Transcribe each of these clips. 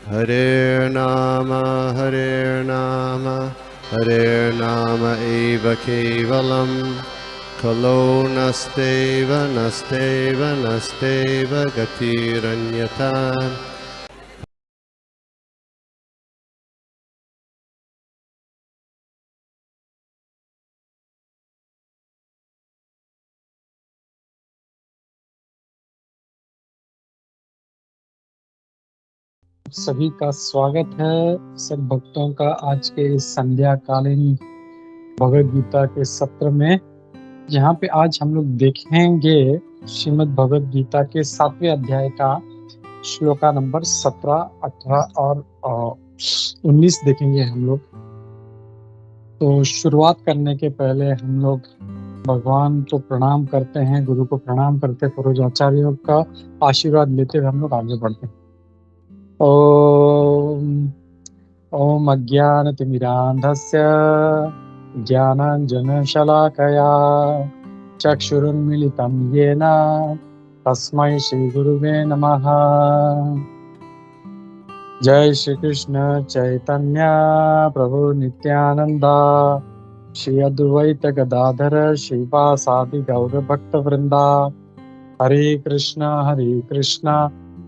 Hare Nama Hare Nama eva kevalam Kalo nasteva nasteva nasteva gatiranyata. सभी का स्वागत है सब भक्तों का आज के इस संध्याकालीन भगवद गीता के सत्र में, जहाँ पे आज हम लोग देखेंगे श्रीमद् भगवद गीता के 7वें अध्याय का श्लोका नंबर 17, 18 और 19 देखेंगे हम लोग। तो शुरुआत करने के पहले हम लोग भगवान को प्रणाम करते हैं, गुरु को प्रणाम करते, पूर्व आचार्यों का आशीर्वाद लेते हुए हम लोग आगे बढ़ते हैं। ओम अज्ञानतिमिरान्धस्य ज्ञानाञ्जनशलाकया चक्षुरुन्मीलितं येन तस्मै श्रीगुरुवे नमः। जय श्री कृष्ण चैतन्य प्रभु नित्यानंदा श्री अद्वैत गदाधर श्रीवासादि गौर भक्त वृंदा। हरे कृष्णा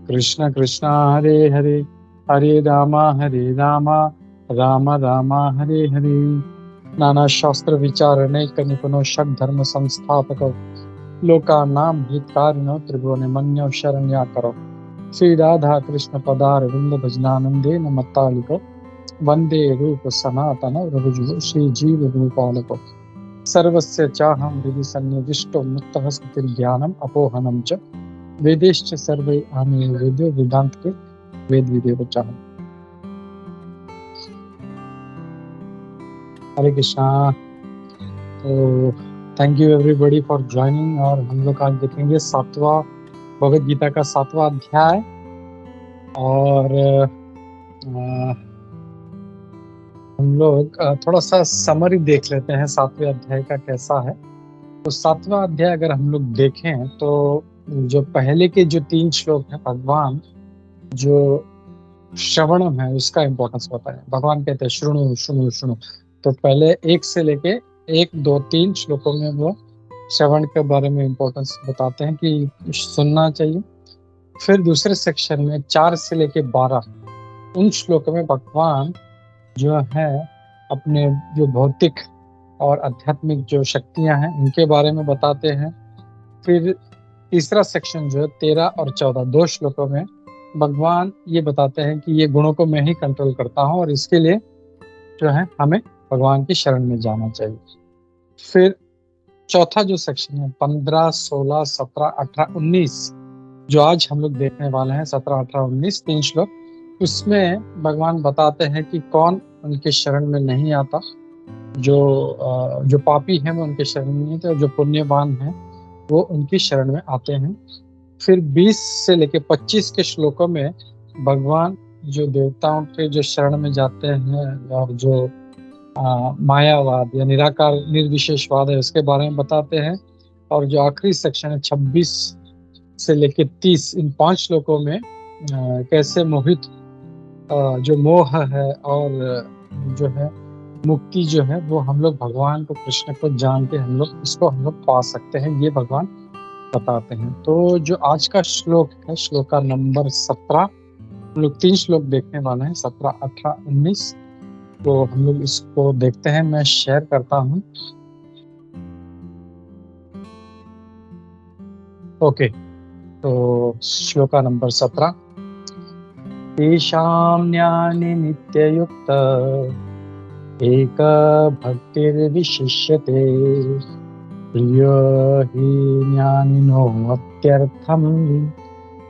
कृष्ण कृष्ण हरे हरे, हरे रामा राम राम हरे हरे। नाना शास्त्र विचारणैक निपुनो षड धर्म संस्थापक लोकानां हितकारिणो त्रिभुवनमन्यो शरण्याकरो। श्री राधा कृष्ण पदारविंद भजनानंदे नमतालिको वंदे रूप सनातन रघुजुगो श्री जीव गोपालको। सर्वस्य चाहं हृदि सन्निविष्टो मुक्तः स्थितिर्ज्ञानम् अपोहनं च वेदेश्च सर्वे आने वेदो वेदांत के वेद विदेव चाहं। हरे कृष्णा। तो thank you everybody for joining. और हम लोग आज देखेंगे 7वां भगवद गीता का 7वां अध्याय। और हम लोग थोड़ा सा समरी देख लेते हैं 7वें अध्याय का कैसा है। तो 7वां अध्याय अगर हम लोग देखें तो जो पहले के जो 3 श्लोक हैं, भगवान जो श्रवणम है उसका इम्पोर्टेंस बताएं। भगवान कहते हैं श्रृणु श्रृणु श्रृणु। तो पहले 1 से लेके 1, 2, 3 श्लोकों में वो श्रवण के बारे में इम्पोर्टेंस बताते हैं कि सुनना चाहिए। फिर दूसरे सेक्शन में 4 से लेके 12 उन श्लोकों में भगवान जो है अपने जो भौतिक और आध्यात्मिक जो शक्तियां हैं उनके बारे में बताते हैं। फिर तीसरा सेक्शन जो है 13 और 14 2 श्लोकों में भगवान ये बताते हैं कि ये गुणों को मैं ही कंट्रोल करता हूँ और इसके लिए जो है हमें भगवान की शरण में जाना चाहिए। फिर चौथा जो सेक्शन है 15, 16, 17, 18, 19 जो आज हम लोग देखने वाले हैं, 17, 18, 19 3 श्लोक, उसमें भगवान बताते हैं कि कौन उनके शरण में नहीं आता। जो पापी हैं वो उनके शरण में नहीं आते और जो पुण्यवान हैं वो उनकी शरण में आते हैं। फिर 20 से लेके 25 के श्लोकों में भगवान जो देवताओं के जो शरण में जाते हैं और जो मायावाद या निराकार निर्विशेषवाद है उसके बारे में बताते हैं। और जो आखिरी सेक्शन है 26 से लेके 30 इन 5 श्लोकों में कैसे मोहित जो मोह है और जो है मुक्ति जो है वो हम लोग भगवान को, कृष्ण को जान के हम लोग पा सकते हैं, ये भगवान बताते हैं। तो जो आज का श्लोक है, श्लोक का नंबर 17, हम लोग 3 श्लोक देखने वाले हैं, 17, 18, 19। तो हम लोग इसको देखते हैं। मैं शेयर करता हूँ। ओके, तो श्लोका नंबर 17। तेषां ज्ञाने नित्ययुक्त एक भक्तिर्विशिष्यते प्रियो हि ज्ञानिनो अत्यर्थम्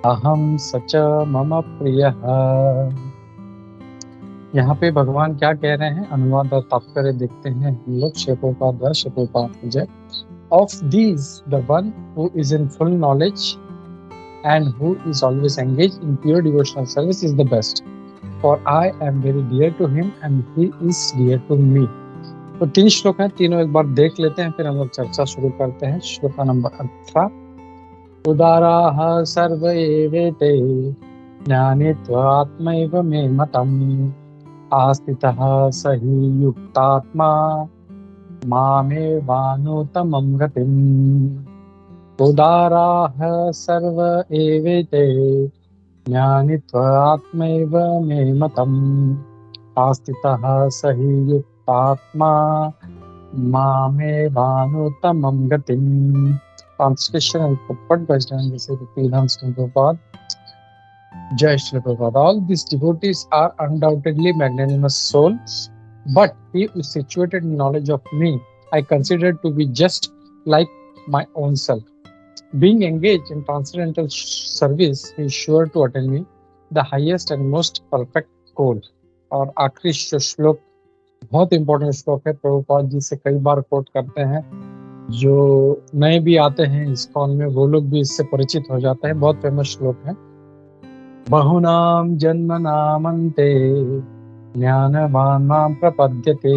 अहम सच मम प्रियः। यहाँ पे भगवान क्या कह रहे हैं, अनुवाद और तात्पर्य देखते हैं हम लोग। शपोपात जय। Of these, the one who is in full knowledge and who is always engaged in pure devotional service is the best. For I am very dear to him and he is dear to me. तो 3 श्लोक हैं, तीनों एक बार देख लेते हैं, फिर हम लोग चर्चा शुरू करते हैं। श्लोक नंबर 18। उदाराः सर्व एवेते ज्ञानित्वात्मैव मे मतम् आस्थितः स हि युक्तात्मा मामेवानुत्तमं गतिम् उदाराः सर्व एवेते ज्ञानित्वात्मैव मे मतम् आस्थितः स हि युक्तात्मा मामेवानुत्तमं गतिम्. Translation and purport by Sri Prabhupada. Jai Shri Prabhupada. All these devotees are undoubtedly magnanimous souls, but he who is situated in knowledge of me, I consider to be just like my own self. Being engaged in transcendental service, he is sure to attain me the highest and most perfect goal. और आखिरी श्लोक बहुत important श्लोक है, प्रभुपाद जी से कई बार coat करते हैं. जो नए भी आते हैं इस्कॉन में वो लोग भी इससे परिचित हो जाते हैं. बहुत फेमस श्लोक है. बहुनाम जन्मनामन्ते ज्ञानवान् मां प्रपद्यते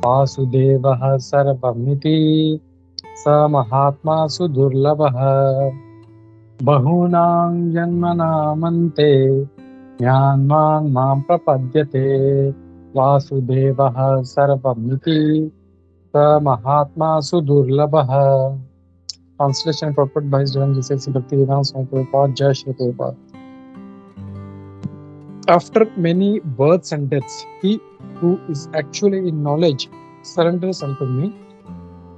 वासुदेवः सर्वमिति स महात्मा सुदुर्लभः. बहूनां जन्मनामन्ते ज्ञानवान् मां प्रपद्यते वासुदेवः सर्वमिति स महात्मा सुदुर्लभः. Translation purport by His Divine Grace Bhaktivedanta Swami Prabhupada. Jai Shri Prabhupada. After many births and deaths, he who is actually in knowledge surrenders unto me,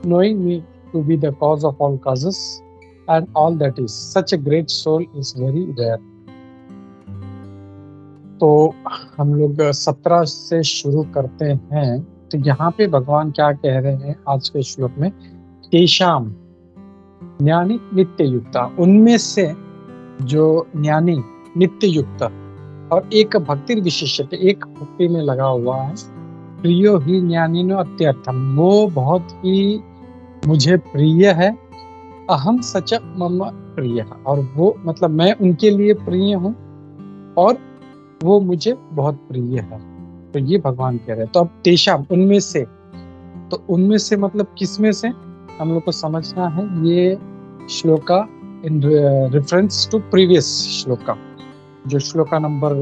knowing me to be the cause of all causes and all that is. Such a great soul is very rare. तो हम लोग 17 से शुरू करते हैं. तो यहाँ पे भगवान क्या कह रहे हैं आज के श्लोक में? तेषाम ज्ञानी नित्य युक्ता, उनमें से जो ज्ञानी नित्य युक्त और एक भक्ति विशेषते, एक भक्ति में लगा हुआ है. प्रियो ही ज्ञानिनो अत्यर्थम, वो बहुत ही मुझे प्रिय है. अहम सच मम प्रिय, और वो मतलब मैं उनके लिए प्रिय हूँ और वो मुझे बहुत प्रिय है. तो ये भगवान कह रहे हैं. तो अब तेषाम, उनमें से, तो उनमें से मतलब किसमें से हम लोग को समझना है. ये shloka in reference to previous shloka, जो श्लोका नंबर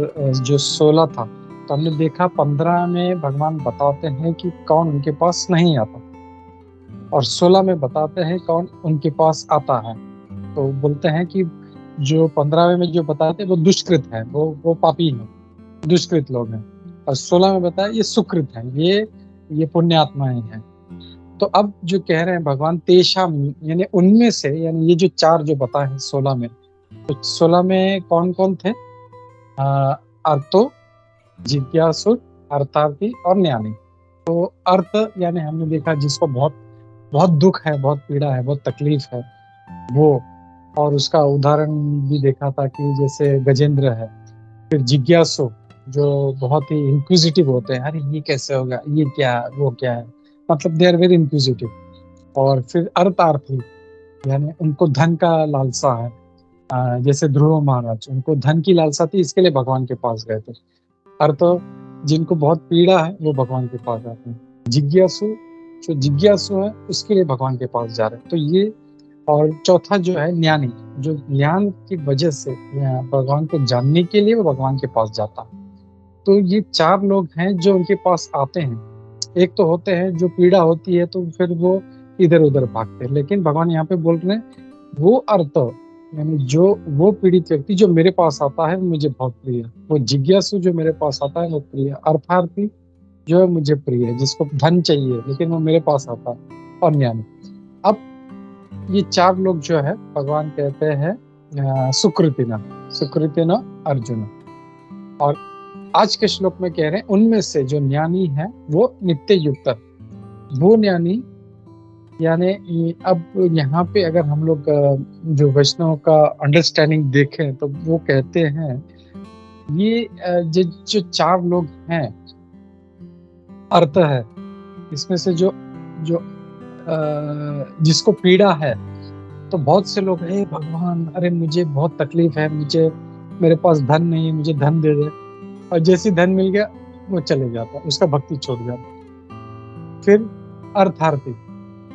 जो 16 था. तो हमने देखा 15 में भगवान बताते हैं कि कौन उनके पास नहीं आता, और 16 में बताते हैं कौन उनके पास आता है. तो बोलते हैं कि जो 15वें में जो बताते हैं वो दुष्कृत है, वो पापी है, दुष्कृत लोग हैं. और 16 में बताया ये सुकृत है, ये पुण्यात्माएं हैं. तो अब जो कह रहे हैं भगवान तेषाम, यानी उनमें से, यानी ये जो 4 जो बताए हैं 16 में, तो 16 में कौन कौन थे? अर्थो, जिज्ञासु, अर्थार्थी और ज्ञानी. तो अर्थ यानी हमने देखा जिसको बहुत बहुत दुख है, बहुत पीड़ा है, बहुत तकलीफ है वो, और उसका उदाहरण भी देखा था कि जैसे गजेंद्र है. फिर जिज्ञासु जो बहुत ही इंक्विजिटिव होते हैं, अरे ये कैसे होगा, ये क्या, वो क्या है, मतलब दे आर वेरी इंक्विजिटिव. और फिर अर्थार्थी यानी उनको धन का लालसा है. जैसे ध्रुव महाराज, उनको धन की लालसा थी, इसके लिए भगवान के पास गए थे. अर्थ जिनको बहुत पीड़ा है वो भगवान के पास जाते हैं. जिज्ञासु, जो जिज्ञासु है उसके लिए भगवान के पास जा रहे हैं. तो ये, और चौथा जो है ज्ञानी, जो ज्ञान की वजह से भगवान को जानने के लिए वो भगवान के पास जाता है. तो ये 4 लोग हैं जो उनके पास आते हैं. एक तो होते हैं जो पीड़ा होती है तो फिर वो इधर उधर भागते हैं, लेकिन भगवान यहाँ पे बोल रहे हैं वो अर्थ, यानी जो वो पीड़ित व्यक्ति जो मेरे पास आता है वो मुझे बहुत प्रिय है. वो जिज्ञासु जो मेरे पास आता है वो प्रिय है. अर्थार्थी जो है मुझे प्रिय है, जिसको धन चाहिए लेकिन वो मेरे पास आता है, और ज्ञानी. अब ये 4 लोग जो है भगवान कहते हैं सुकृतिना अर्जुन. और आज के श्लोक में कह रहे हैं उनमें से जो ज्ञानी है वो नित्य युक्त. वो ज्ञानी यानी अब यहाँ पे अगर हम लोग जो वैष्णव का अंडरस्टैंडिंग देखें तो वो कहते हैं ये जो 4 लोग हैं अर्थ है, इसमें से जो जिसको पीड़ा है, तो बहुत से लोग हे भगवान, अरे मुझे बहुत तकलीफ है, मेरे पास धन नहीं, मुझे धन दे दे. और जैसे धन मिल गया वो चले जाता, उसका भक्ति छोड़ जाता. फिर अर्थार्थी,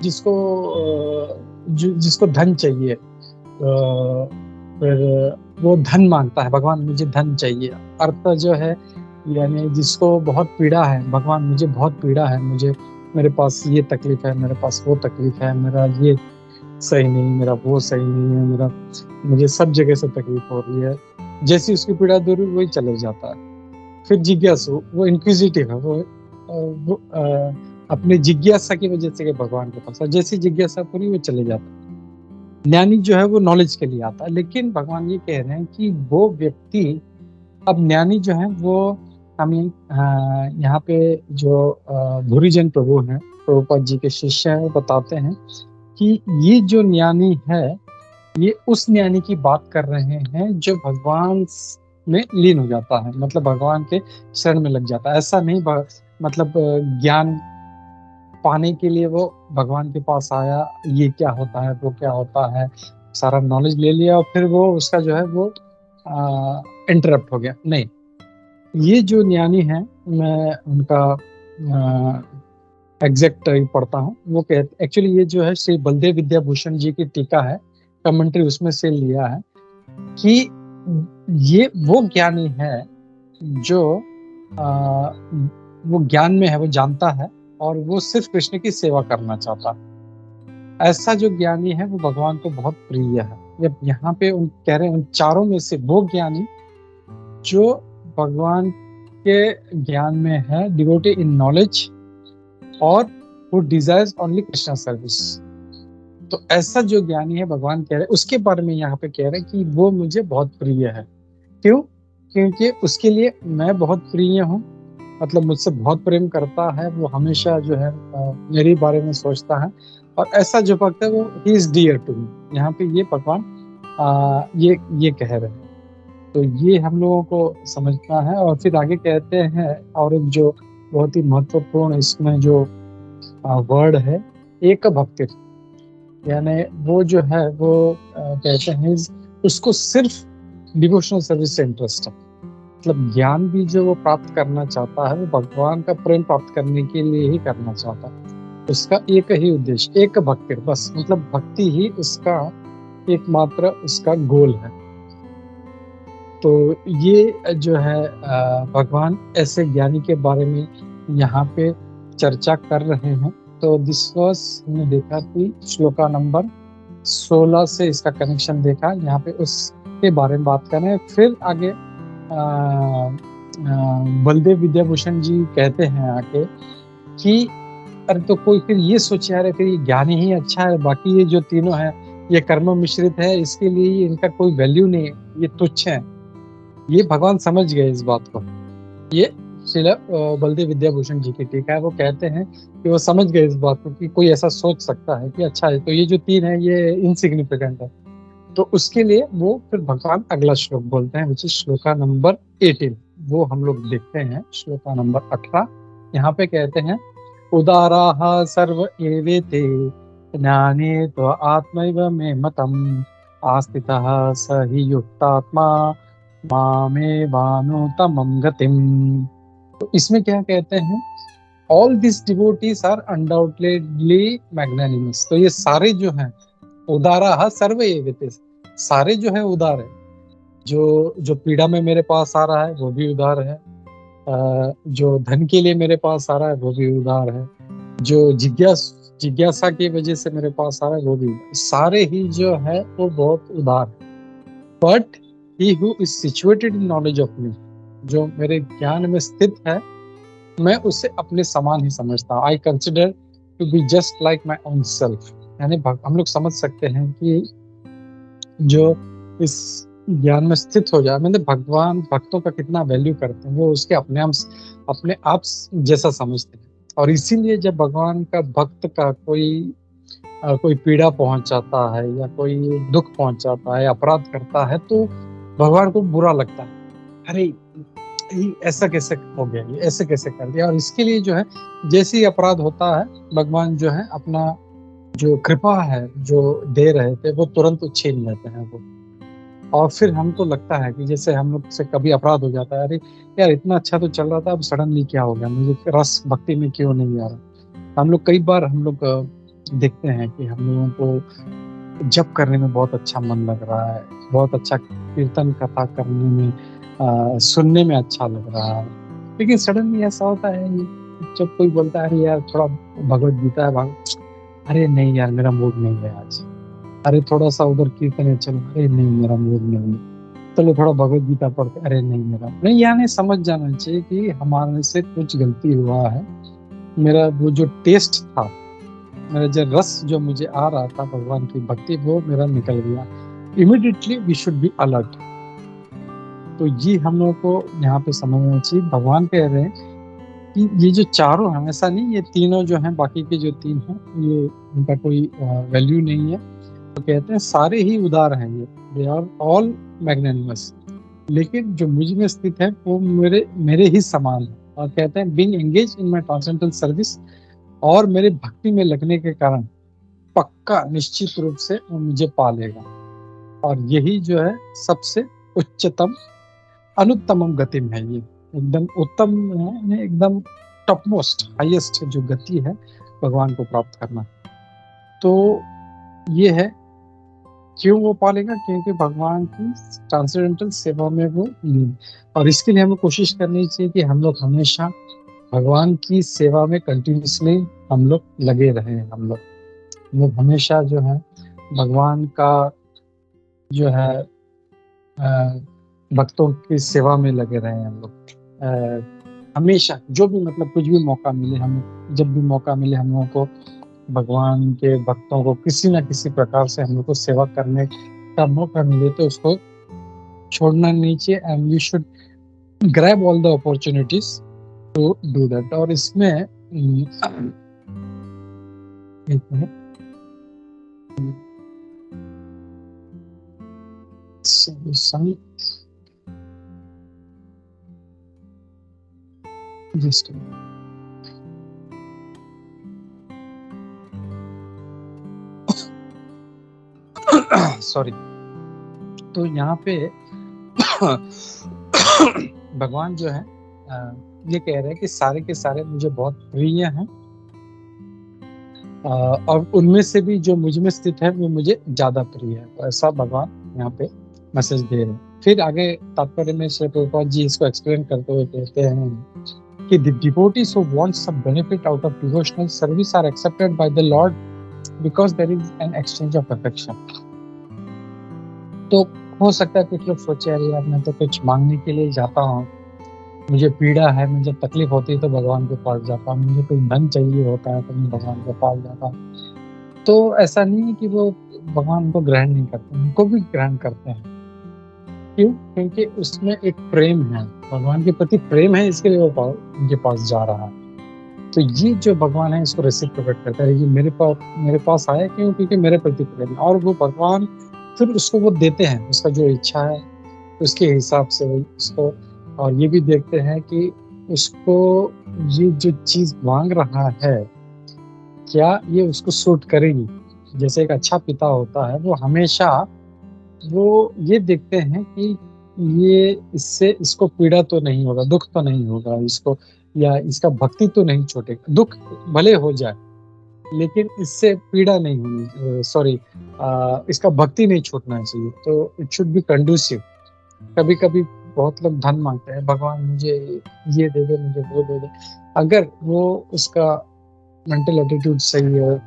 जिसको धन चाहिए, फिर वो धन मांगता है, भगवान मुझे धन चाहिए। अर्थ जो है यानी जिसको बहुत पीड़ा है, भगवान मुझे बहुत पीड़ा है, मुझे मेरे पास ये तकलीफ है, मेरे पास वो तकलीफ है, मेरा ये सही नहीं, मेरा वो सही नहीं है, मेरा मुझे सब जगह से तकलीफ हो रही है। जैसी उसकी पीड़ा दूर हुई वही चले जाता है। फिर जिज्ञासु, वो इंक्विजिटिव है, वो अपने जिज्ञासा की वजह से भगवान के पास, जैसी जिज्ञासा पूरी वो चले जाता है। ज्ञानी जो है वो नॉलेज के लिए आता है, लेकिन भगवान ये कह रहे हैं कि वो व्यक्ति, अब ज्ञानी जो है वो हमें यहाँ पे जो भूरिजन प्रभु हैं, प्रभुपाद जी के शिष्य हैं, वो बताते हैं कि ये जो ज्ञानी है ये उस ज्ञानी की बात कर रहे हैं जो भगवान में लीन हो जाता है, मतलब भगवान के शरण में लग जाता है। ऐसा नहीं मतलब ज्ञान पाने के लिए वो भगवान के पास आया, ये क्या होता है वो क्या होता है, सारा नॉलेज ले लिया और फिर वो उसका जो है वो इंटरप्ट हो गया। नहीं, ये जो ज्ञानी है, मैं उनका एग्जैक्ट पढ़ता हूँ, वो कहते एक्चुअली ये जो है श्री बलदेव विद्याभूषण जी की टीका है, कमेंट्री उसमें से लिया है कि ये वो ज्ञानी है जो वो ज्ञान में है, वो जानता है और वो सिर्फ कृष्ण की सेवा करना चाहता है। ऐसा जो ज्ञानी है वो भगवान को बहुत प्रिय है। जब यहाँ पे कह रहे हैं उन चारों में से वो ज्ञानी जो भगवान के ज्ञान में है, डिवोटी इन नॉलेज, और who desires only Krishna service. तो ऐसा जो ज्ञानी है भगवान कह रहे हैं उसके बारे में यहाँ पे कह रहे हैं कि वो मुझे बहुत प्रिय है। क्यों? क्योंकि उसके लिए मैं बहुत प्रिय हूँ, मतलब मुझसे बहुत प्रेम करता है, वो हमेशा जो है मेरे बारे में सोचता है, और ऐसा जो भक्त है वो ही इज डियर टू मी। यहाँ पे ये भगवान ये कह रहे हैं, तो ये हम लोगों को समझना है। और फिर आगे कहते हैं, और एक जो बहुत ही महत्वपूर्ण इसमें जो वर्ड है, एक भक्ति, यानी वो जो है वो कहते हैं उसको सिर्फ डिवोशनल सर्विस से इंटरेस्ट है, मतलब ज्ञान भी जो वो प्राप्त करना चाहता है वो भगवान का प्रेम प्राप्त करने के लिए ही करना चाहता है। उसका एक ही उद्देश्य, एक भक्ति, बस, मतलब भक्ति ही उसका एकमात्र उसका गोल है। तो ये जो है भगवान ऐसे ज्ञानी के बारे में यहाँ पे चर्चा कर रहे हैं। तो दिस वाज, हमने देखा कि श्लोका नंबर 16 से इसका कनेक्शन देखा, यहाँ पे उसके बारे में बात कर रहे हैं। फिर आगे बलदेव विद्याभूषण जी कहते हैं आके कि अरे तो कोई फिर ये सोचे यार फिर ये ज्ञानी ही अच्छा है, बाकी ये जो तीनों है ये कर्म मिश्रित है, इसके लिए इनका कोई वैल्यू नहीं है, ये तुच्छ है। ये भगवान समझ गए इस बात को। ये श्रील बलदेव विद्याभूषण जी की टीका है, वो कहते हैं कि वो समझ गए इस बात को कि कोई ऐसा सोच सकता है कि अच्छा है तो ये जो तीन है ये इनसिग्निफिकेंट है। तो उसके लिए वो फिर भगवान अगला श्लोक बोलते हैं, विच इज श्लोका नंबर 18। वो हम लोग देखते हैं श्लोका नंबर 18। यहाँ पे कहते हैं, उदाराः सर्व एवेते ज्ञाने तो आत्मैव मे मतम् आस्थितः स हि युक्तात्मा मामेवानुत्तमं गतिम्। तो इसमें क्या कहते हैं, all this devotees are undoubtedly magnanimous. तो ये सारे जो हैं, उदारा सर्व एवेते, सारे जो है उदार है। जो पीड़ा में मेरे पास आ रहा है वो भी उदार है, जो धन के लिए मेरे पास आ रहा है वो भी उदार है, जो जिज्ञासा की वजह से मेरे पास आ रहा है वो भी, सारे ही जो है वो बहुत उदार है। But he who is situated in knowledge of me, जो मेरे ज्ञान में स्थित है, मैं उसे अपने समान ही समझता हूँ। I consider to be just like my own self। यानी हम लोग समझ सकते हैं कि जो इस ज्ञान में स्थित हो जाए, मतलब भगवान भक्तों का कितना वैल्यू करते हैं, वो उसके अपने आप जैसा समझते हैं। और इसीलिए जब भगवान का भक्त का कोई पीड़ा पहुंचाता है या कोई दुख पहुंचाता है, अपराध करता है, तो भगवान को बुरा लगता है, अरे ऐसा कैसे हो गया, ये ऐसे कैसे कर दिया। और इसके लिए जो है जैसे ही अपराध होता है, भगवान जो है अपना जो कृपा है जो दे रहे थे वो तुरंत छीन लेते हैं वो। और फिर हमको लगता है कि जैसे हम लोग से कभी अपराध हो जाता है, अरे यार इतना अच्छा तो चल रहा था, अब सडनली क्या हो गया, मुझे रस भक्ति में क्यों नहीं आ रहा। हम लोग कई बार देखते हैं कि हम लोगों को जप करने में बहुत अच्छा मन लग रहा है, बहुत अच्छा कीर्तन कथा करने में सुनने में अच्छा लग रहा है। लेकिन सडनली ऐसा होता है जब कोई बोलता है अरे यार थोड़ा भगवत गीता है अरे नहीं यार मेरा मूड नहीं है आज। अरे थोड़ा सा उधर कीर्तन है चलो, अरे नहीं मेरा मूड नहीं है। चलो थोड़ा भगवत गीता पढ़ते, अरे नहीं मेरा नहीं। यानी समझ जाना चाहिए कि हमारे से कुछ गलती हुआ है। मेरा वो जो टेस्ट था, मेरा जो रस जो मुझे आ रहा था भगवान की भक्ति, वो मेरा निकल गया। Immediately we should be alert. तो ये हम लोगों को यहाँ पे समझना चाहिए। भगवान कह रहे हैं कि ये जो चारों हैं, ऐसा नहीं ये तीनों जो हैं, बाकी के जो तीन हैं ये उनका कोई वैल्यू नहीं है। तो कहते हैं सारे ही उदार हैं, ये दे आर ऑल मैग्नेनिमस। लेकिन जो मुझ में स्थित है वो मेरे ही समान है। और कहते हैं being engage in my transcendental service, और मेरे भक्ति में लगने के कारण पक्का निश्चित रूप से वो मुझे पालेगा। और यही जो है सबसे उच्चतम अनुत्तमम गति में है। ये एकदम उत्तम है, एकदम टॉप मोस्ट हाईएस्ट जो गति है भगवान को प्राप्त करना। तो ये है क्यों वो पालेगा, क्योंकि भगवान की ट्रांसेंडेंटल सेवा में वो लीन। और इसके लिए हमें कोशिश करनी चाहिए कि हम लोग हमेशा भगवान की सेवा में कंटिन्यूसली हम लोग लगे रहे। हम लोग हमेशा जो है भगवान का जो है भक्तों की सेवा में लगे रहे। हम लोग हमेशा जो भी मतलब कुछ भी मौका मिले, हम जब भी मौका मिले हम लोगों को भगवान के भक्तों को किसी न किसी प्रकार से हम लोग को सेवा करने का मौका मिले तो उसको छोड़ना नहीं चाहिए। And we should grab all the opportunities to do that. और इसमें एक मिनट, जस्ट सॉरी। तो यहाँ पे भगवान जो है ये कह रहे हैं कि सारे के सारे मुझे बहुत प्रिय हैं, और उनमें से भी जो मुझ में स्थित है वो मुझे ज्यादा प्रिय है। तो ऐसा भगवान यहाँ पे मैसेज दे रहे हैं। फिर आगे तात्पर्य में श्री प्रभुपाद जी इसको एक्सप्लेन करते हुए कहते हैं कि the devotees who want some benefit out of devotional service are accepted by the Lord because there is an exchange of affection। तो हो सकता है कुछ लोग सोचे अरे यार मैं तो कुछ मांगने के लिए जाता हूँ, मुझे पीड़ा है, मुझे तकलीफ होती है तो भगवान के पास जाता हूँ, मुझे कोई धन चाहिए होता है तो मैं भगवान के पास जाता हूँ। तो ऐसा नहीं है कि वो भगवान को ग्रहण नहीं करते, उनको भी ग्रहण करते हैं। क्यों? क्योंकि उसमें एक प्रेम है, भगवान के प्रति प्रेम है, इसके लिए वो उनके पास जा रहा है। तो ये जो भगवान है इसको रेसिप्रोकेट करता है कि मेरे पास आया क्यों, क्योंकि मेरे प्रति प्रेम है। और वो भगवान फिर उसको वो देते हैं, उसका जो इच्छा है उसके हिसाब से उसको। और ये भी देखते हैं कि उसको ये जो चीज मांग रहा है क्या ये उसको सूट करेगी। जैसे एक अच्छा पिता होता है वो हमेशा वो ये देखते हैं कि ये इसको पीड़ा तो नहीं होगा, दुख तो नहीं होगा इसको, या इसका भक्ति तो नहीं छूटेगा। दुख भले हो जाए लेकिन इससे पीड़ा नहीं होनी, सॉरी इसका भक्ति नहीं छूटना चाहिए। तो इट शुड बी कंडूसिव। कभी कभी बहुत लोग धन मांगते हैं, भगवान मुझे ये दे दे, मुझे वो दे दे। अगर वो उसका मेंटल एटीट्यूड सही है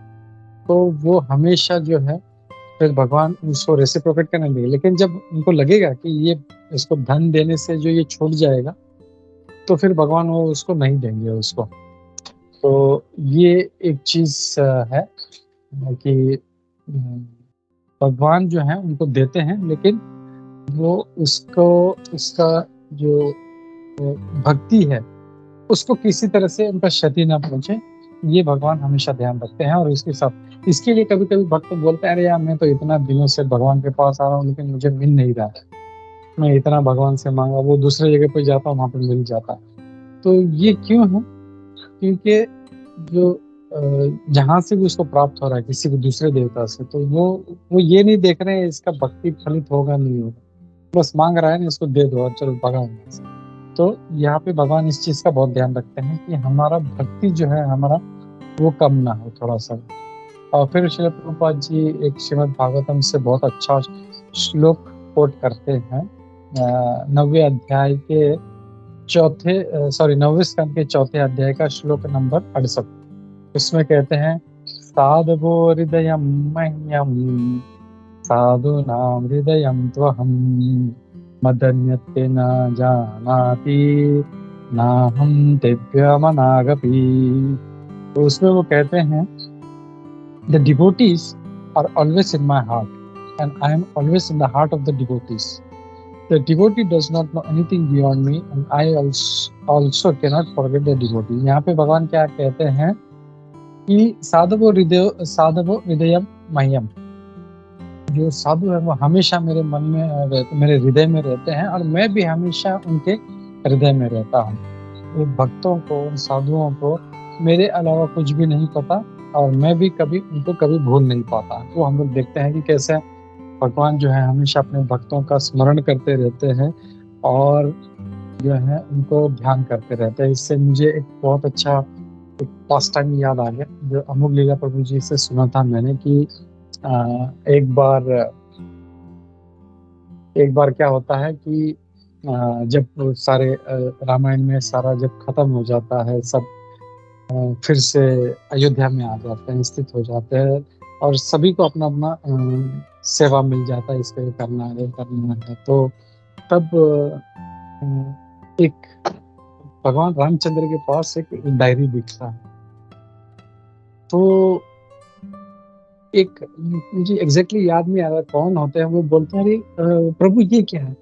तो वो हमेशा जो है फिर भगवान उसको रेसिप्रोकेट करने देंगे। लेकिन जब उनको लगेगा कि ये इसको धन देने से जो ये छूट जाएगा तो फिर भगवान वो उसको नहीं देंगे उसको। तो ये एक चीज है कि भगवान जो है उनको देते हैं लेकिन वो उसको उसका जो भक्ति है उसको किसी तरह से उनका क्षति ना पहुंचे, ये भगवान हमेशा ध्यान रखते हैं। और इसके लिए कभी कभी भक्त बोलते हैं अरे यार मैं तो इतना दिनों से भगवान के पास आ रहा हूँ लेकिन मुझे मिल नहीं रहा है, मैं इतना भगवान से मांगा, वो दूसरे जगह पर जाता हूँ वहां पर मिल जाता है। तो ये क्यों है? क्योंकि जो जहां से भी उसको प्राप्त हो रहा है किसी को दूसरे देवता से, तो वो ये नहीं देख रहे हैं इसका भक्ति फलित होगा नहीं होगा, बस मांग रहा है ना इसको दे दो और चलो भगा। तो यहाँ पे भगवान इस चीज का बहुत ध्यान रखते हैं कि हमारा भक्ति जो है हमारा वो कम ना हो थोड़ा सा। और फिर श्रील प्रभुपाद जी एक श्रीमद् भागवतम से बहुत अच्छा श्लोक कोट करते हैं 9वें अध्याय के 9वें स्कंद के 4थे अध्याय का श्लोक नंबर 68। उसमें कहते हैं साधवो हृदयं मह्यं साधूनां हृदयं त्वहं मदन्यते न जानाति नाहं दिव्यमनागपि। तो उसमें वो कहते हैं the devotees are always in my heart and I am always in the heart of the devotees. The devotee does not know anything beyond me and I also cannot forget the devotee. यहाँ पे भगवान क्या कहते हैं कि साधवो हृदयम मह्यम, जो साधु है वो हमेशा मेरे मन में रहते, मेरे हृदय में रहते हैं और मैं भी हमेशा उनके हृदय में रहता हूँ। वो भक्तों को, साधुओं को मेरे अलावा कुछ भी नहीं पता और मैं भी उनको कभी भूल नहीं पाता। तो हम लोग देखते हैं कि कैसे भगवान जो है हमेशा अपने भक्तों का स्मरण करते रहते हैं और जो है उनको ध्यान करते रहते हैं। इससे मुझे एक बहुत अच्छा एक पास्ट टाइम याद आ गया जो अमोघ लीला प्रभु जी से सुना था मैंने कि एक बार क्या होता है कि जब सारे रामायण में सारा जब खत्म हो जाता है, सब फिर से अयोध्या में आ जाते हैं, स्थित हो जाते हैं और सभी को अपना अपना सेवा मिल जाता है, इसको करना है। तो तब एक भगवान रामचंद्र के पास एक डायरी दिखता है। तो एक मुझे एग्जैक्टली याद नहीं आ रहा कौन होते हैं, वो बोलते हैं अरे प्रभु ये क्या है?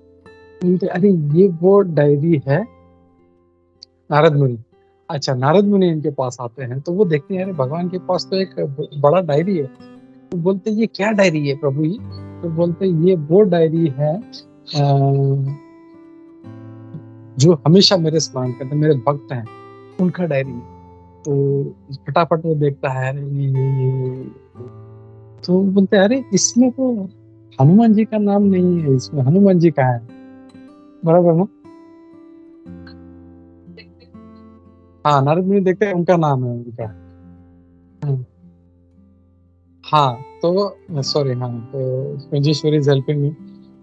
बोलते अरे ये वो डायरी है नारद मुनि। अच्छा, नारद मुनि इनके पास आते हैं तो वो देखते हैं अरे भगवान के पास तो एक बड़ा डायरी है। तो बोलते ये क्या डायरी है प्रभु जी? तो बोलते ये वो डायरी है जो हमेशा मेरे स्मरण करते, मेरे भक्त हैं उनका डायरी है। तो फटाफट वो देखता है ये तो बोलते अरे इसमें तो हनुमान जी का नाम नहीं है, इसमें हनुमान जी कहाँ है? बराबर ना? हाँ, नारद मुनि देखते हैं उनका नाम है उनका। हाँ, तो सॉरी, हाँ, तो मंजेश्वरी इज हेल्पिंग मी।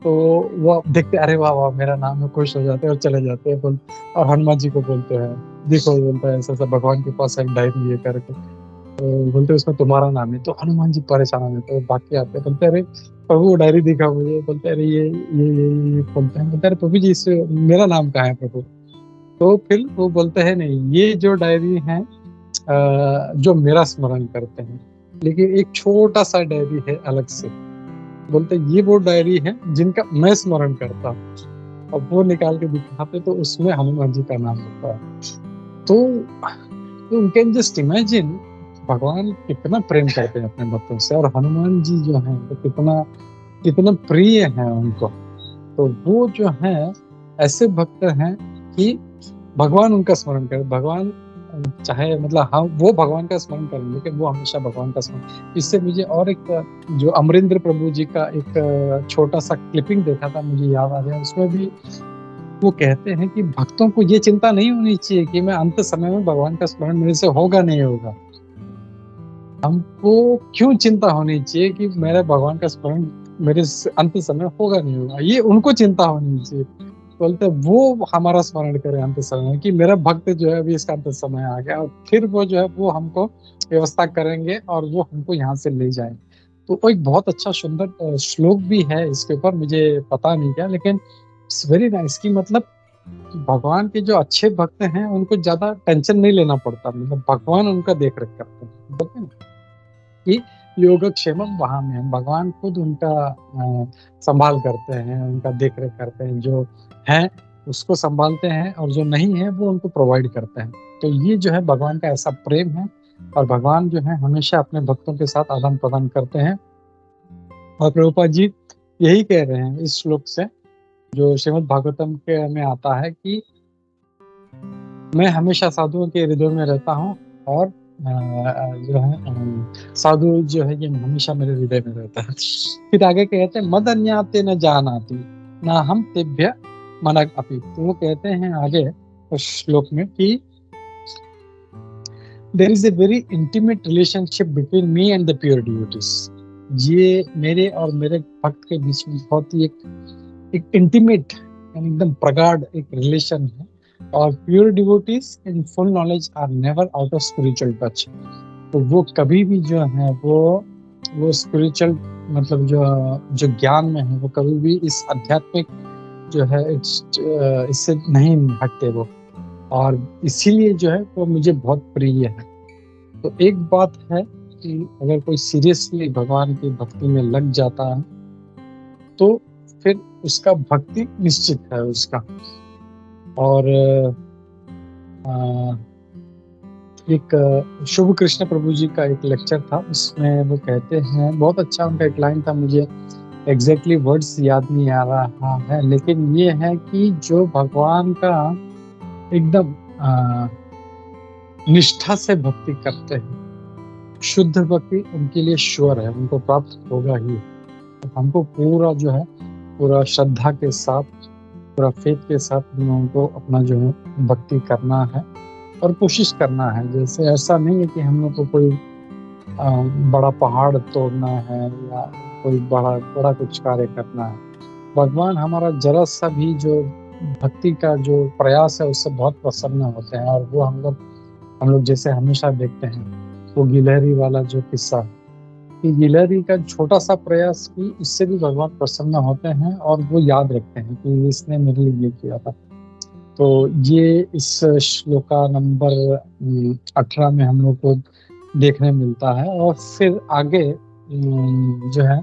तो वो देखते अरे वाह वाह मेरा नाम है, खुश हो जाते हैं और चले जाते हैं बोल। और हनुमान जी को बोलते हैं, देखो बोलता है ऐसा भगवान के पास एक डायरी है करके। तो बोलते उसमें तुम्हारा नाम है। तो हनुमान जी परेशान हो जाते हैं, बाकी आते हैं, बोलते अरे प्रभु वो डायरी दिखा मुझे। बोलते अरे ये बोलते हैं, बोलते अरे प्रभु जी इस मेरा नाम कहाँ है प्रभु? तो फिर वो बोलते हैं नहीं, ये जो डायरी है जो मेरा स्मरण करते हैं, लेकिन एक छोटा सा डायरी है अलग से। बोलते ये वो डायरी है जिनका मैं स्मरण करता हूँ। और वो निकाल के दिखाते तो उसमें हनुमान जी का नाम होता है। तो यू कैन जस्ट इमेजिन भगवान कितना प्रेम करते हैं अपने भक्तों से, और हनुमान जी जो है तो कितना प्रिय है उनको। तो वो जो है ऐसे भक्त हैं कि भगवान उनका स्मरण करे। भगवान चाहे मतलब हम वो भगवान का स्मरण करें, लेकिन वो हमेशा भगवान का स्मरण। इससे मुझे और एक जो अमरिंद्र प्रभु जी का एक छोटा सा क्लिपिंग देखा था, मुझे याद आ गया। उसमें भी वो कहते हैं कि भक्तों को ये चिंता नहीं होनी चाहिए कि मैं अंत समय में भगवान का स्मरण मेरे से होगा नहीं होगा। हमको क्यों चिंता होनी चाहिए कि मेरा भगवान का स्मरण मेरे अंत समय होगा नहीं होगा, ये उनको चिंता होनी चाहिए। बोलते वो हमारा स्मरण करे अंत समय कि मेरा भक्त जो है अभी इसका अंत समय आ गया, और फिर वो जो है वो हमको व्यवस्था करेंगे और वो हमको यहाँ से ले जाएंगे। तो वो एक बहुत अच्छा सुंदर श्लोक भी है इसके ऊपर, मुझे पता नहीं क्या, लेकिन इट्स वेरी नाइस कि मतलब भगवान के जो अच्छे भक्त हैं उनको ज्यादा टेंशन नहीं लेना पड़ता, मतलब भगवान उनका देख रेख करते हैं। बोलते हैं कि योगक्षेमम वहां में भगवान खुद उनका संभाल करते हैं, उनका देख रेख करते हैं, जो है उसको संभालते हैं और जो नहीं है वो उनको प्रोवाइड करते हैं। तो ये जो है भगवान का ऐसा प्रेम है, और भगवान जो है हमेशा अपने भक्तों के साथ आदान प्रदान करते हैं। और प्रभुपाद जी यही कह रहे हैं इस श्लोक से, जो श्रीमद् भागवतम के में आता है कि मैं हमेशा साधुओं के हृदय में रहता हूँ, और जो है साधु जो है ये हमेशा मेरे हृदय में रहता है। फिर आगे कहते हैं मद अन्याते न जानाति ना हम तेभ्य मनक अपि। तो वो कहते हैं आगे उस श्लोक में कि there is a very intimate relationship between me and the pure devotees. ये मेरे और मेरे भक्त के बीच में बहुत ही एक एक इंटीमेट यानी एकदम प्रगाढ़ एक रिलेशन है। और pure devotees in full knowledge are never out of spiritual touch. तो वो कभी भी जो है वो स्पिरिचुअल मतलब जो ज्ञान में है वो कभी भी इस आध्यात्मिक जो है इससे नहीं हटते वो। और इसीलिए जो है वो मुझे बहुत प्रिय है। तो एक बात है कि अगर कोई सीरियसली भगवान की भक्ति में लग जाता है तो फिर उसका भक्ति निश्चित है उसका। और एक शुभ कृष्ण प्रभु जी का एक लेक्चर था, उसमें वो कहते हैं, बहुत अच्छा उनका एक लाइन था, मुझे एग्जैक्टली वर्ड्स याद नहीं आ रहा है, लेकिन ये है कि जो भगवान का एकदम निष्ठा से भक्ति करते हैं, शुद्ध भक्ति उनके लिए श्योर है, उनको प्राप्त होगा ही। तो हमको पूरा जो है पूरा श्रद्धा के साथ, पूरा फेथ के साथ उनको अपना जो है भक्ति करना है और कोशिश करना है। जैसे ऐसा नहीं है कि हम लोग को कोई बड़ा पहाड़ तोड़ना है या कोई बड़ा कुछ कार्य करना है। भगवान हमारा जरा सा भी जो भक्ति का जो प्रयास है उससे बहुत प्रसन्न होते हैं। और वो हम लोग जैसे हमेशा देखते हैं वो गिलहरी वाला जो किस्सा कि गिलहरी का छोटा सा प्रयास भी इससे भी भगवान प्रसन्न होते हैं और वो याद रखते हैं कि इसने मेरे लिए ये किया था। तो ये इस श्लोका नंबर 18 में हम लोग को देखने मिलता है। और फिर आगे जो है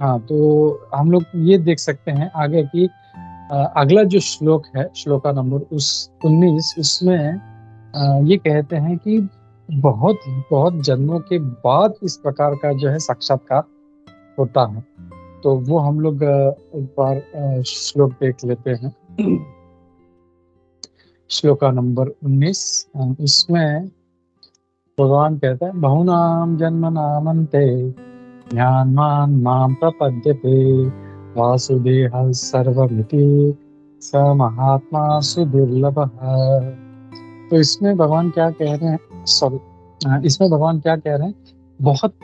हाँ, तो हम लोग ये देख सकते हैं आगे कि अगला जो श्लोक है, श्लोका नंबर 19, उसमें ये कहते हैं कि बहुत जन्मों के बाद इस प्रकार का जो है साक्षात्कार होता है। तो वो हम लोग एक बार श्लोक देख लेते हैं। श्लोका नंबर 19, इसमें भगवान कहते हैं, बहुनाम जन्मनामन्ते ज्ञानवान् मां प्रपद्यते वासुदेवः सर्वमिति स महात्मा सुदुर्लभः। तो इसमें भगवान क्या कह रहे हैं, इसमें भगवान क्या कह रहे हैं, बहुत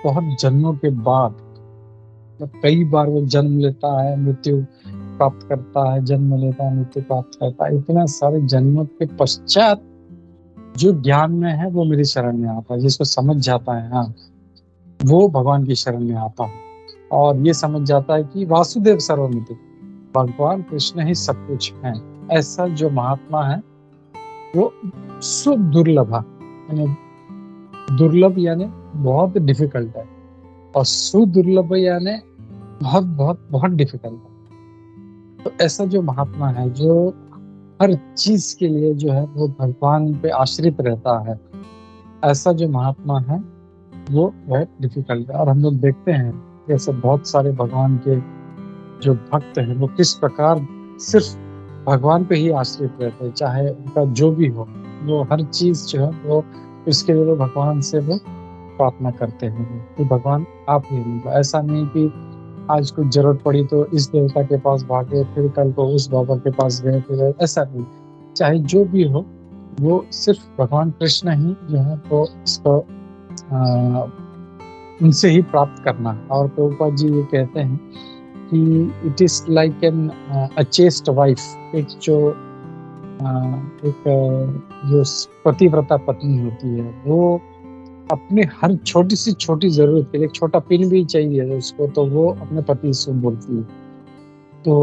जन्मों के बाद, मतलब कई बार वो जन्म लेता है, मृत्यु प्राप्त करता है, जन्म लेता है, मृत्यु प्राप्त करता है, इतना सारे जन्मों के पश्चात जो ज्ञान में है वो मेरी शरण में आता है, जिसको समझ जाता है, हाँ, वो भगवान की शरण में आता है और ये समझ जाता है कि वासुदेव सर्वमिति, भगवान कृष्ण ही सब कुछ है। ऐसा जो महात्मा है वो सुदुर्लभ, यानी दुर्लभ यानी बहुत डिफिकल्ट है, और सुदुर्लभ यानी बहुत डिफिकल्ट है। तो ऐसा जो महात्मा है जो हर चीज के लिए जो है वो भगवान पे आश्रित रहता है, ऐसा जो महात्मा है वो बहुत डिफिकल्ट है। और हम लोग देखते हैं जैसे बहुत सारे भगवान के जो भक्त हैं वो किस प्रकार सिर्फ भगवान पे ही आश्रित रहते हैं, चाहे उनका जो भी हो, वो हर चीज जो है वो उसके लिए भगवान से वो प्रार्थना करते हैं कि भगवान आप ही मिलो। ऐसा नहीं कि आज कुछ जरूरत पड़ी तो इस देवता के पास भागे, फिर कल को उस बाबा के पास गए, फिर ऐसा नहीं, चाहे जो भी हो वो सिर्फ भगवान कृष्ण ही जो है वो इसको उनसे ही प्राप्त करना। और प्रभुपाद जी ये कहते हैं कि it is like an chaste wife, एक जो पतिव्रता पत्नी होती है, वो अपने हर छोटी से छोटी जरूरत के लिए, एक छोटा पिन भी चाहिए उसको, तो वो अपने पति से बोलती है। तो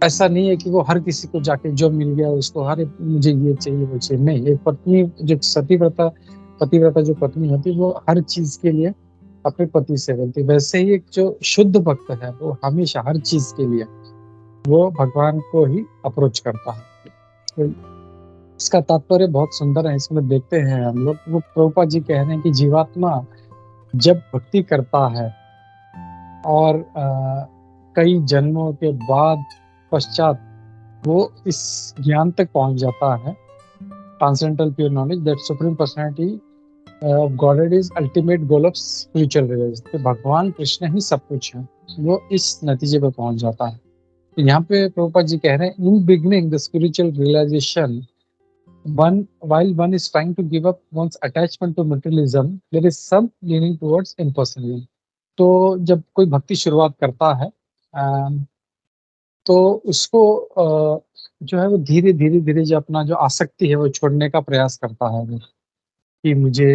ऐसा नहीं है कि वो हर किसी को जाके जो मिल गया उसको, हर मुझे ये चाहिए वो चाहिए, नहीं। एक पत्नी जो पतिव्रता जो पत्नी होती है वो हर चीज के लिए अपने पति से बोलती है। वैसे ही एक जो शुद्ध भक्त है वो हमेशा हर चीज के लिए वो भगवान को ही अप्रोच करता है। तो इसका तात्पर्य बहुत सुंदर है, इसमें देखते हैं हम लोग। वो प्रभुपाद जी कह रहे हैं कि जीवात्मा जब भक्ति करता है और कई जन्मों के बाद पश्चात वो इस ज्ञान तक पहुंच जाता है, transcendental pure knowledge that supreme personality of godhead is ultimate goal of spiritual realization, भगवान कृष्ण ही सब कुछ है, वो इस नतीजे पर पहुंच जाता है। तो यहाँ पे प्रभुपाद जी कह रहे हैं, in beginning the spiritual realization while one is trying to give up one's attachment to materialism, there is some leaning towards impersonalism. तो जब कोई भक्ति शुरुआत करता है तो उसको जो है वो धीरे धीरे धीरे जो अपना जो आसक्ति है वो छोड़ने का प्रयास करता है वो, कि मुझे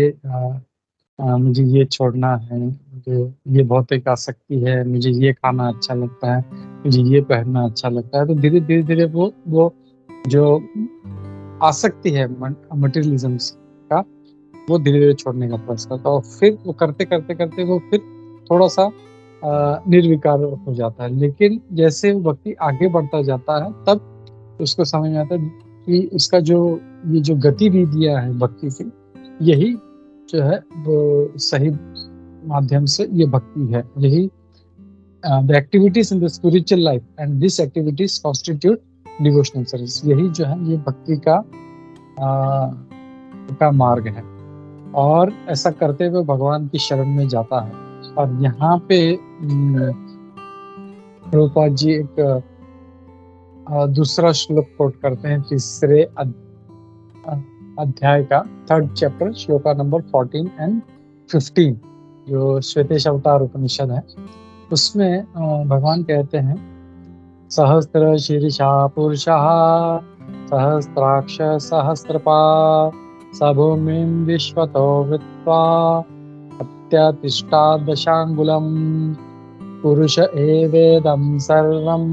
ये छोड़ना है, मुझे ये भौतिक आसक्ति है, मुझे ये खाना अच्छा लगता है, मुझे ये पहनना अच्छा लगता है। तो धीरे धीरे धीरे वो जो आसक्ति है मटेरियलिज्म का वो धीरे धीरे छोड़ने का प्रयास करता है, और फिर वो करते करते करते वो फिर थोड़ा सा निर्विकार हो जाता है। लेकिन जैसे वो व्यक्ति आगे बढ़ता जाता है तब उसको समझ में आता है कि इसका ये जो गतिविधियां है भक्ति की, यही जो है वो सही माध्यम से ये भक्ति है। यही the activities in the spiritual life and this activities constitute devotional service, यही जो है ये भक्ति का मार्ग है। और ऐसा करते हुए भगवान की शरण में जाता है। और यहाँ पे प्रभुपाद जी एक दूसरा श्लोक कोट करते हैं तीसरे अध्याय का 3rd chapter shloka number 14 and 15 जो श्वेतेश अवतार उपनिषद है। उसमें भगवान कहते हैं सहस्त्र शीर्षा पुरुषः सहस्त्राक्ष सहस्त्रपा सभूमिं विश्वतो वृत्वा अत्यतिष्ठा दशांगुलम पुरुष एवेदं सर्वं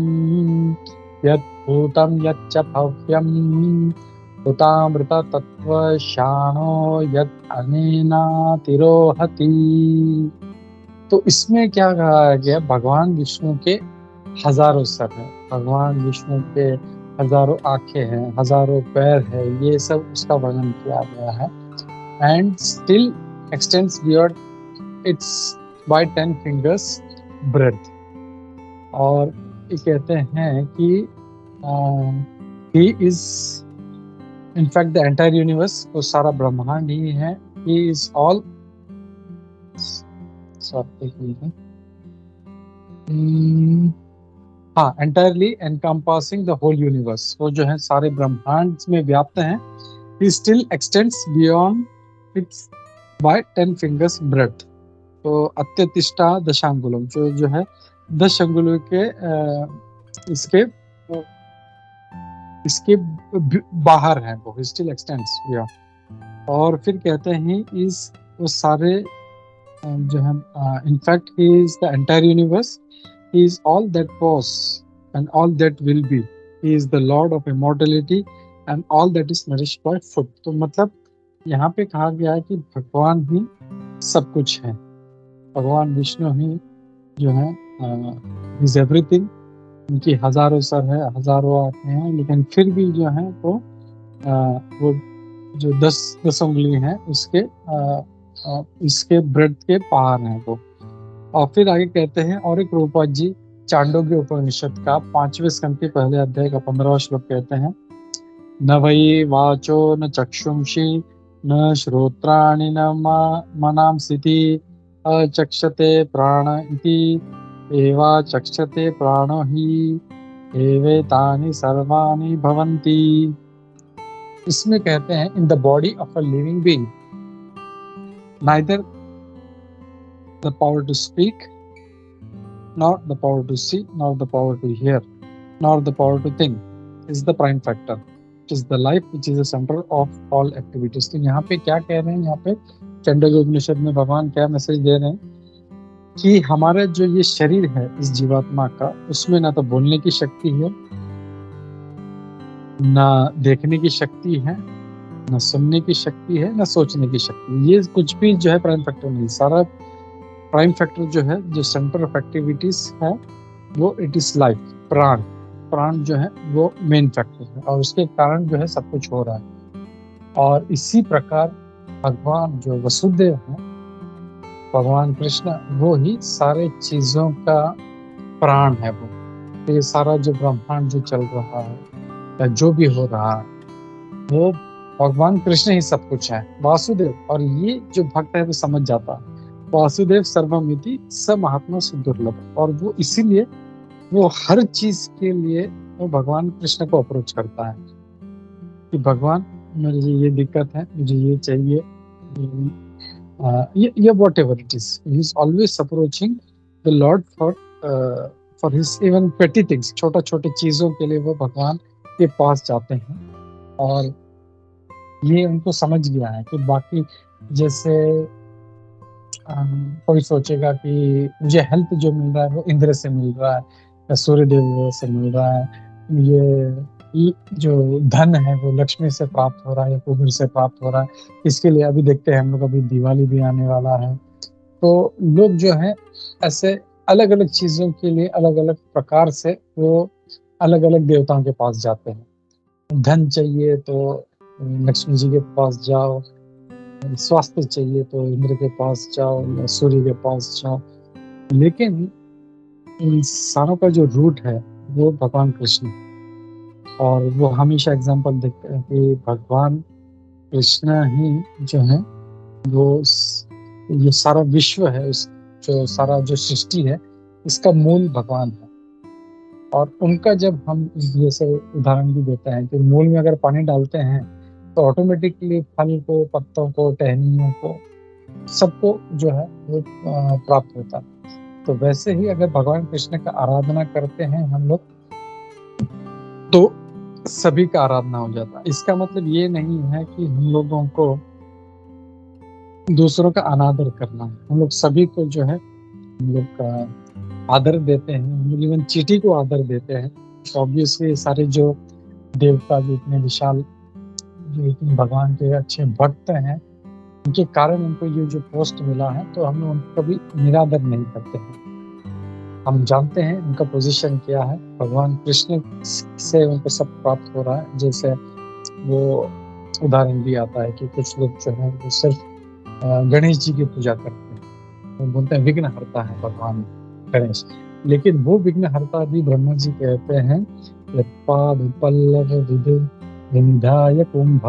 यत् भूतं यच्च भव्यं उतामृत तत्वशानो यत् अनेनातिरोहति। तो इसमें क्या कहा गया, भगवान विष्णु के हजारों सर हैं, भगवान विष्णु के हजारों आंखें हैं, हजारों पैर है, ये सब उसका वर्णन किया गया है। And still extends beyond its by 10 fingers breadth। और ये कहते हैं कि he is in fact the entire universe, वो सारा ब्रह्मांड ही है। he is all entirely encompassing the whole universe, वो जो है सारे ब्रह्मांड में व्याप्त हैं। he still extends beyond its by 10 fingers breadth। तो अत्यतिष्ठा दशांगुलम जो है 10 अंगुलों के इसके बाहर है, वो still extends beyond। और फिर कहते हैं वो सारे जो है in fact he is the entire universe, he is all that was and all that will be, he is the lord of immortality and all that is nourished by food। तो मतलब यहाँ पे कहा गया है कि भगवान ही सब कुछ है, भगवान विष्णु ही जो है इज एवरीथिंग। उनकी हजारों सर है, हजारों आंखें हैं, लेकिन फिर भी जो है वो जो 10 उंगली हैं इसके ब्रेड के पार हैं वो। और फिर आगे कहते हैं, और एक रूपा जी चांडोग्य उपनिषद का 5वें स्कंद के पहले अध्याय का 15वां श्लोक कहते हैं न वै वाचो न चक्षुंषि न श्रोत्राणि न मनांसिति अचक्षते प्राण इति एवा चक्षते प्राणो हि एवेतानि सर्वाणि भवन्ति। इसमें कहते हैं in the body of a living being neither the power to speak nor the power to see nor the power to hear nor the power to think is the prime factor, which is the life which is the center of all activities। तो यहाँ पे क्या कह रहे हैं, यहाँ पे चांडोग्य उपनिषद में भगवान क्या मैसेज दे रहे हैं कि हमारा जो ये शरीर है इस जीवात्मा का, उसमें ना तो बोलने की शक्ति है, ना देखने की शक्ति है, ना सुनने की शक्ति है, ना सोचने की शक्ति। ये कुछ भी जो है प्राइम फैक्टर नहीं। सारा प्राइम फैक्टर जो है, जो सेंटर ऑफ एक्टिविटीज है, वो इट इज लाइफ, प्राण जो है वो मेन फैक्टर है, और उसके कारण जो है सब कुछ हो रहा है। और इसी प्रकार भगवान जो वसुदेव है, भगवान कृष्ण, वो ही सारे चीजों का प्राण है। वो ये सारा जो ब्रह्मांड जो चल रहा है या जो भी हो रहा है, वो भगवान कृष्ण ही सब कुछ है, वासुदेव। और ये जो भक्त है वो समझ जाता है वासुदेव सर्वमिति स महात्मा सुदुर्लभ। और वो इसीलिए वो हर चीज के लिए वो भगवान कृष्ण को अप्रोच करता है कि भगवान मेरे ये दिक्कत है, मुझे ये चाहिए, ये whatever it is, he is always approaching the Lord for his even petty things, छोटा छोटे चीजों के लिए वो भगवान के पास जाते हैं। और ये उनको समझ गया है कि बाकी जैसे कोई सोचेगा कि मुझे हेल्प जो मिल रहा है वो इंद्र से मिल रहा है या सूर्य देव से मिल रहा है, ये जो धन है वो लक्ष्मी से प्राप्त हो रहा है या कुबेर से प्राप्त हो रहा है। इसके लिए अभी देखते हैं हम लोग, अभी दिवाली भी आने वाला है, तो लोग जो है ऐसे अलग अलग चीजों के लिए अलग अलग प्रकार से वो अलग अलग देवताओं के पास जाते हैं। धन चाहिए तो लक्ष्मी जी के पास जाओ, स्वास्थ्य चाहिए तो इंद्र के पास जाओ या सूर्य के पास जाओ, लेकिन इन सारों का जो रूट है वो भगवान कृष्ण है। और वो हमेशा एग्जाम्पल देखते हैं कि भगवान कृष्ण ही जो है वो ये सारा विश्व है, उस जो सारा जो सृष्टि है इसका मूल भगवान है। और उनका जब हम जैसे उदाहरण भी देते हैं कि मूल में अगर पानी डालते हैं तो ऑटोमेटिकली फल को, पत्तों को, टहनियों को, सबको जो है वो प्राप्त होता है। तो वैसे ही अगर भगवान कृष्ण का आराधना करते हैं हम लोग तो सभी का आराधना हो जाता है। इसका मतलब ये नहीं है कि हम लोगों को दूसरों का अनादर करना है, हम लोग सभी को जो है हम लोग का आदर देते हैं, हम लोग इवन चींटी को आदर देते हैं। तो ऑब्वियसली सारे जो देवता जो इतने विशाल, जो इतने भगवान के अच्छे भक्त हैं, उनके कारण उनको ये जो पोस्ट मिला है, तो हम लोग उनको कभी निरादर नहीं करते हैं। हम जानते हैं उनका पोजीशन क्या है, भगवान कृष्ण से उनको सब प्राप्त हो रहा है। जैसे वो उदाहरण भी आता है कि कुछ लोग जो है वो सिर्फ गणेश जी की पूजा करते हैं, वो बोलते हैं विघ्न हरता है भगवान गणेश, लेकिन वो विघ्न हरता भी ब्रह्मा जी कहते हैं यत्पाद पल्लव विनिधाय कुंभ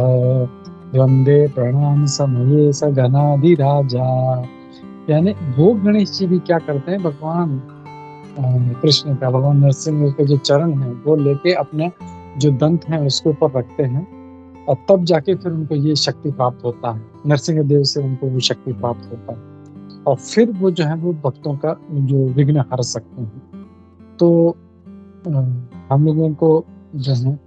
वंदे प्रणाम समये स गणाधिराजा। यानी वो गणेश जी भी क्या करते हैं, भगवान कृष्ण का, भगवान नरसिंह के जो चरण हैं वो लेके अपने जो दंत हैं उसके ऊपर रखते हैं, और तब जाके फिर उनको ये शक्ति प्राप्त होता है, नरसिंह देव से उनको वो शक्ति प्राप्त होता है, और फिर वो जो है वो भक्तों का जो विघ्न हर सकते हैं। तो हम लोगों को जो है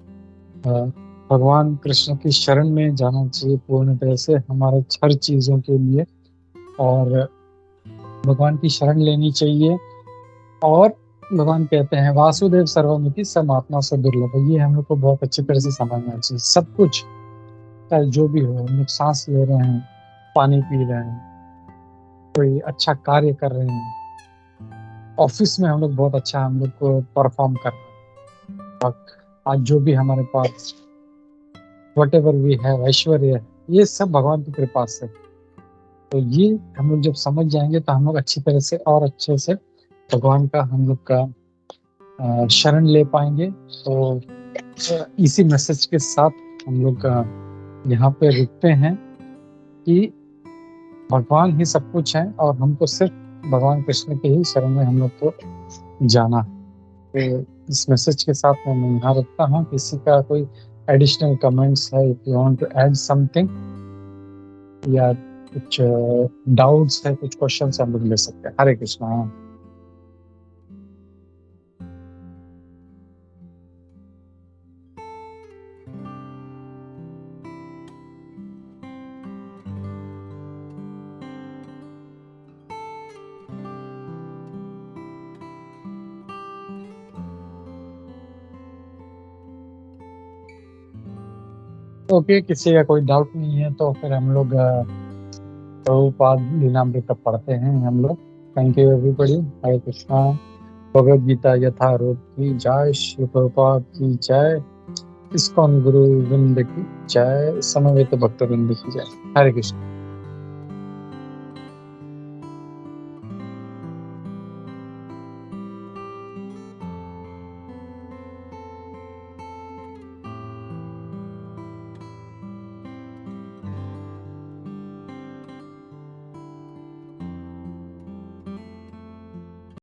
भगवान कृष्ण की शरण में जाना चाहिए पूर्ण तरह से हमारे हर चीज़ों के लिए, और भगवान की शरण लेनी चाहिए। और भगवान कहते हैं वासुदेव सर्वमिति समात्मा से दुर्लभ, ये हम लोग को बहुत अच्छी तरह से समझना चाहिए। सब कुछ चाहे जो भी हो, हम लोग सांस ले रहे हैं, पानी पी रहे हैं, कोई अच्छा कार्य कर रहे हैं, ऑफिस में हम लोग बहुत अच्छा हम लोग को परफॉर्म कर रहे हैं, आज जो भी हमारे पास व्हाटएवर भी है, ऐश्वर्य है, ये सब भगवान की कृपा से। तो ये हम लोग जब समझ जाएंगे तो हम लोग अच्छी तरह से और अच्छे से भगवान का हम लोग का शरण ले पाएंगे। तो इसी मैसेज के साथ हम लोग यहाँ पे रुकते हैं कि भगवान ही सब कुछ है और हमको सिर्फ भगवान कृष्ण के ही शरण में हम लोग को जाना है। तो इस मैसेज के साथ मैं यहाँ रखता हूँ। किसी का कोई एडिशनल कमेंट्स है, if you want to add something, या कुछ डाउट्स है, कुछ क्वेश्चंस हम लोग ले सकते हैं। हरे कृष्णा। ओके, किसी का कोई डाउट नहीं है तो फिर हम लोग प्रभुपाद लीलामृत पढ़ते हैं हम लोग। Thank you everybody. Hare Krishna. Bhagavad Gita Yatharoop की जय, श्री प्रभुपाद की जय, इस्कॉन गुरु वृंद की जय, समवेत भक्त वृंद की जय। हरे कृष्ण।